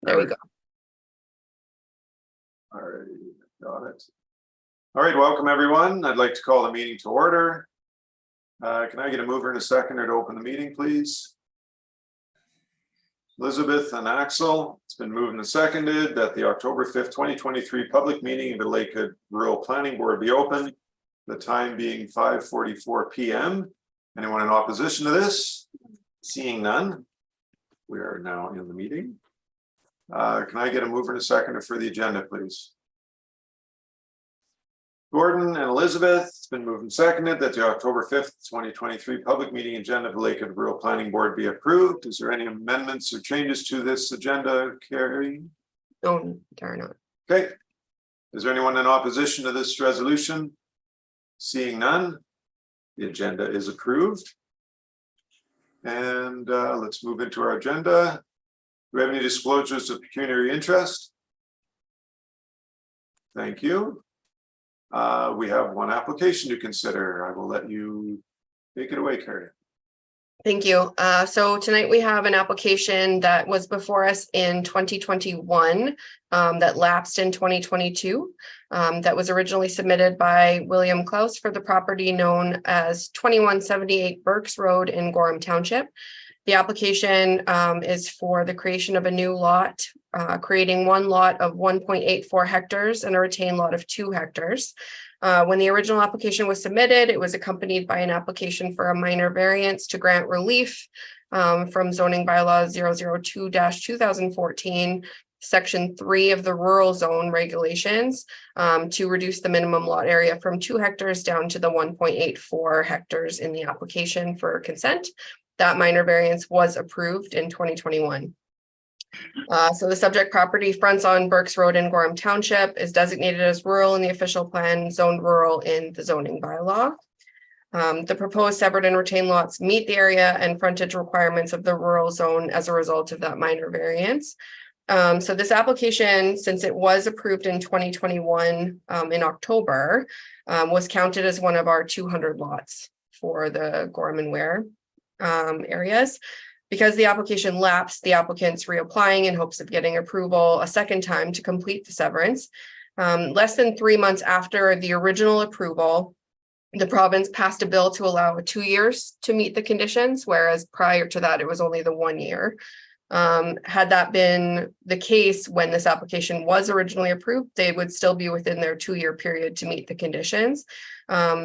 There we go. All right, got it. All right, welcome everyone. I'd like to call the meeting to order. Can I get a mover and a seconder to open the meeting, please? Elizabeth and Axel. It's been moved and seconded that the October 5th, 2023 public meeting of the Lakewood Rural Planning Board be open. The time being 5:44 p.m. Anyone in opposition to this? Seeing none, we are now in the meeting. Can I get a mover and a seconder for the agenda, please? Gordon and Elizabeth. It's been moved and seconded that the October 5th, 2023 public meeting agenda of the Lakewood Rural Planning Board be approved. Is there any amendments or changes to this agenda, Carrie? No, there are not. Okay. Is there anyone in opposition to this resolution? Seeing none, the agenda is approved. And let's move into our agenda. Do we have any disclosures of pecuniary interest? Thank you. We have one application to consider. I will let you take it away, Carrie. Thank you. So tonight we have an application that was before us in 2021 that lapsed in 2022. That was originally submitted by William Klaus for the property known as 2178 Burks Road in Gorham Township. The application is for the creation of a new lot, creating one lot of 1.84 hectares and a retained lot of 2 hectares. When the original application was submitted, it was accompanied by an application for a minor variance to grant relief from zoning bylaws 002-2014, section 3 of the rural zone regulations to reduce the minimum lot area from 2 hectares down to the 1.84 hectares in the application for consent. That minor variance was approved in 2021. So the subject property fronts on Burks Road in Gorham Township, is designated as rural in the official plan, zoned rural in the zoning bylaw. The proposed severed and retained lots meet the area and frontage requirements of the rural zone as a result of that minor variance. So this application, since it was approved in 2021 in October, was counted as one of our 200 lots for the Gorham and Ware areas. Because the application lapsed, the applicant's reapplying in hopes of getting approval a second time to complete the severance. Less than 3 months after the original approval, the province passed a bill to allow 2 years to meet the conditions, whereas prior to that, it was only the 1 year. Had that been the case when this application was originally approved, they would still be within their 2-year period to meet the conditions.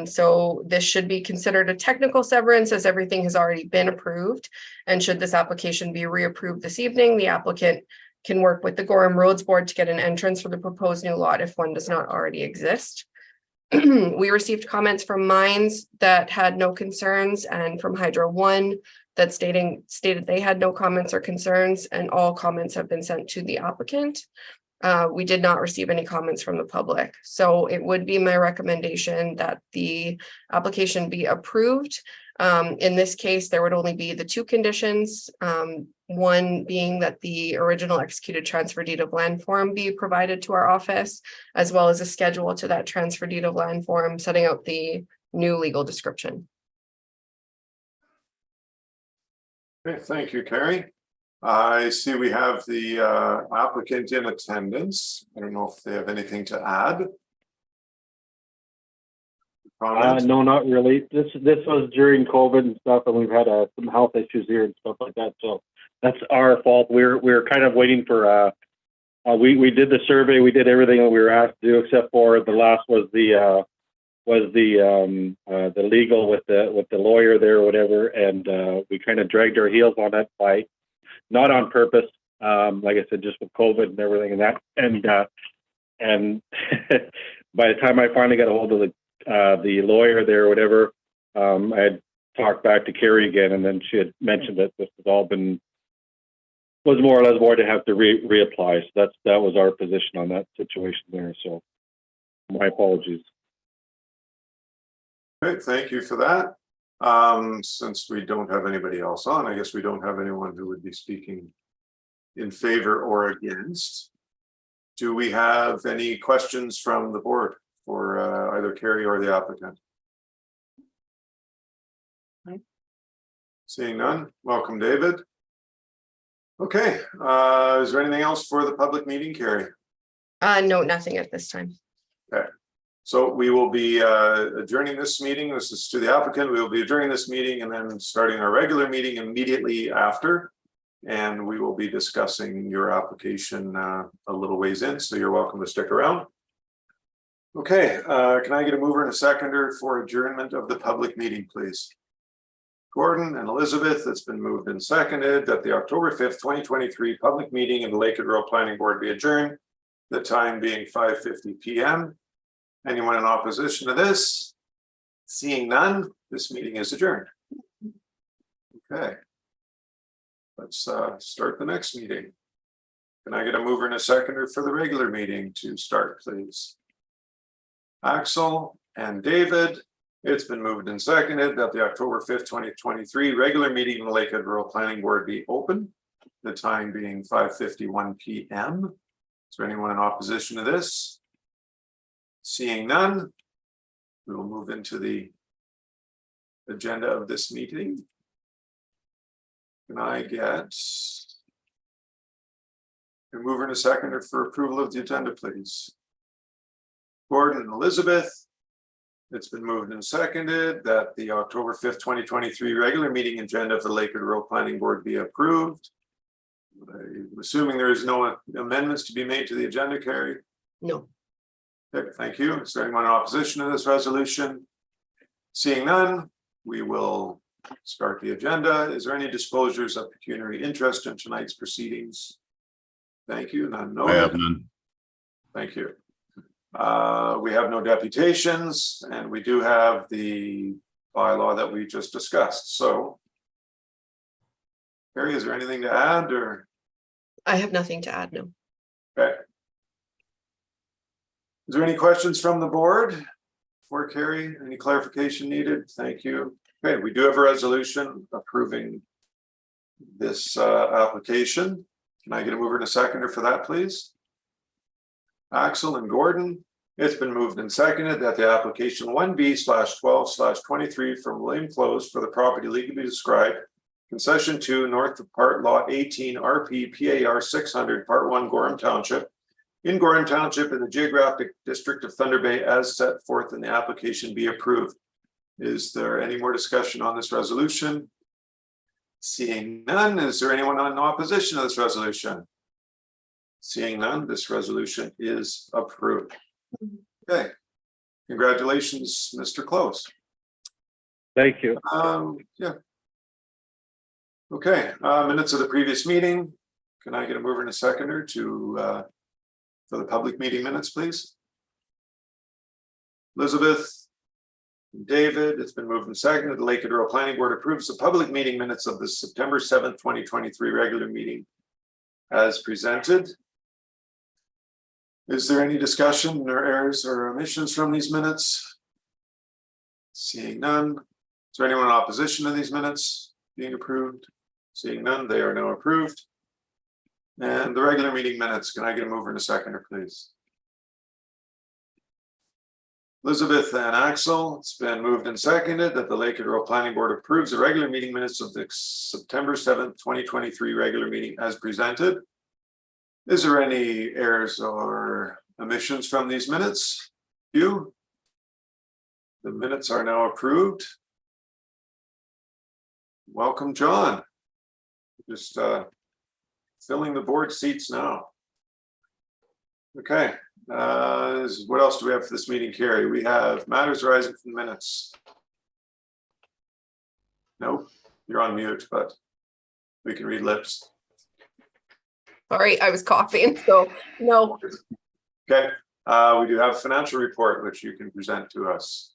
So this should be considered a technical severance as everything has already been approved. And should this application be reapproved this evening, the applicant can work with the Gorham Roads Board to get an entrance for the proposed new lot if one does not already exist. We received comments from Mines that had no concerns and from Hydro One that stated they had no comments or concerns, and all comments have been sent to the applicant. We did not receive any comments from the public. So it would be my recommendation that the application be approved. In this case, there would only be the 2 conditions. One being that the original executed transfer deed of land form be provided to our office, as well as a schedule to that transfer deed of land form setting out the new legal description. Okay, thank you, Carrie. I see we have the applicant in attendance. I don't know if they have anything to add. No, not really. This was during COVID and stuff, and we've had some health issues here and stuff like that. So that's our fault. We're kind of waiting for. We did the survey. We did everything that we were asked to do, except for the last was the legal with the lawyer there or whatever, and we kind of dragged our heels on it by not on purpose, like I said, just with COVID and everything and that, and by the time I finally got a hold of the lawyer there or whatever, I had talked back to Carrie again, and then she had mentioned that this has all was more or less more to have to reapply. So that was our position on that situation there. So my apologies. Okay, thank you for that. Since we don't have anybody else on, I guess we don't have anyone who would be speaking in favor or against. Do we have any questions from the board for either Carrie or the applicant? Seeing none, welcome, David. Okay, is there anything else for the public meeting, Carrie? No, nothing at this time. So we will be adjourning this meeting. This is to the applicant. We will be adjourning this meeting and then starting our regular meeting immediately after. And we will be discussing your application a little ways in, so you're welcome to stick around. Okay, can I get a mover and a seconder for adjournment of the public meeting, please? Gordon and Elizabeth, it's been moved and seconded that the October 5th, 2023 public meeting of the Lakewood Rural Planning Board be adjourned, the time being 5:50 p.m. Anyone in opposition to this? Seeing none, this meeting is adjourned. Okay. Let's start the next meeting. Can I get a mover and a seconder for the regular meeting to start, please? Axel and David, it's been moved and seconded that the October 5th, 2023 regular meeting of the Lakewood Rural Planning Board be open, the time being 5:51 p.m. Is there anyone in opposition to this? Seeing none, we will move into the agenda of this meeting. Can I get a mover and a seconder for approval of the agenda, please? Gordon and Elizabeth, it's been moved and seconded that the October 5th, 2023 regular meeting agenda of the Lakewood Rural Planning Board be approved. I'm assuming there is no amendments to be made to the agenda, Carrie? No. Okay, thank you. Is there anyone in opposition to this resolution? Seeing none, we will start the agenda. Is there any disclosures of pecuniary interest in tonight's proceedings? Thank you. None noted. I have none. Thank you. We have no deputations, and we do have the bylaw that we just discussed. So, Carrie, is there anything to add, or? I have nothing to add, no. Okay. Is there any questions from the board for Carrie? Any clarification needed? Thank you. Okay, we do have a resolution approving this application. Can I get a mover and a seconder for that, please? Axel and Gordon, it's been moved and seconded that the application 1B/12/23 from William Close for the property legally described, concession 2 north of part lot 18 RP PAR 600 part 1 Gorham Township, in Gorham Township in the geographic district of Thunder Bay as set forth in the application be approved. Is there any more discussion on this resolution? Seeing none, is there anyone in opposition to this resolution? Seeing none, this resolution is approved. Okay, congratulations, Mr. Close. Thank you. Yeah. Okay, minutes of the previous meeting. Can I get a mover and a seconder to for the public meeting minutes, please? Elizabeth, David, it's been moved and seconded. The Lakewood Rural Planning Board approves the public meeting minutes of the September 7th, 2023 regular meeting as presented. Is there any discussion or errors or omissions from these minutes? Seeing none. Is there anyone in opposition to these minutes being approved? Seeing none, they are now approved. And the regular meeting minutes, can I get a mover and a seconder, please? Elizabeth and Axel, it's been moved and seconded that the Lakewood Rural Planning Board approves the regular meeting minutes of the September 7th, 2023 regular meeting as presented. Is there any errors or omissions from these minutes? The minutes are now approved. Welcome, John. Just filling the board seats now. Okay, what else do we have for this meeting, Carrie? We have matters arising from the minutes. Nope, you're on mute, but we can read lips. Sorry, I was coughing, so no. Okay, we do have a financial report which you can present to us.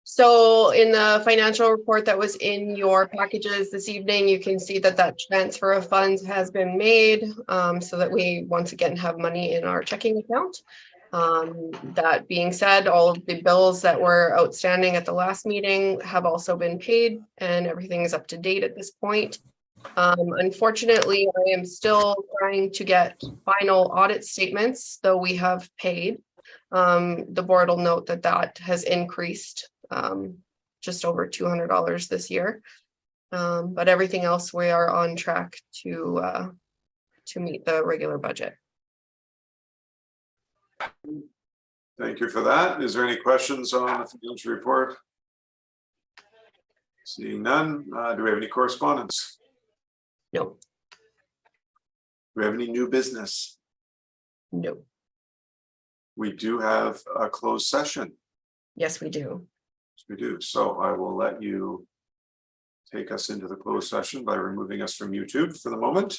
So in the financial report that was in your packages this evening, you can see that that transfer of funds has been made so that we once again have money in our checking account. That being said, all of the bills that were outstanding at the last meeting have also been paid and everything is up to date at this point. Unfortunately, I am still trying to get final audit statements, though we have paid. The board will note that that has increased just over $200 this year. But everything else, we are on track to meet the regular budget. Thank you for that. Is there any questions on the financial report? Seeing none, do we have any correspondence? No, Do we have any new business? no. We do have a closed session. Yes, we do. Yes, we do. So I will let you take us into the closed session by removing us from YouTube for the moment.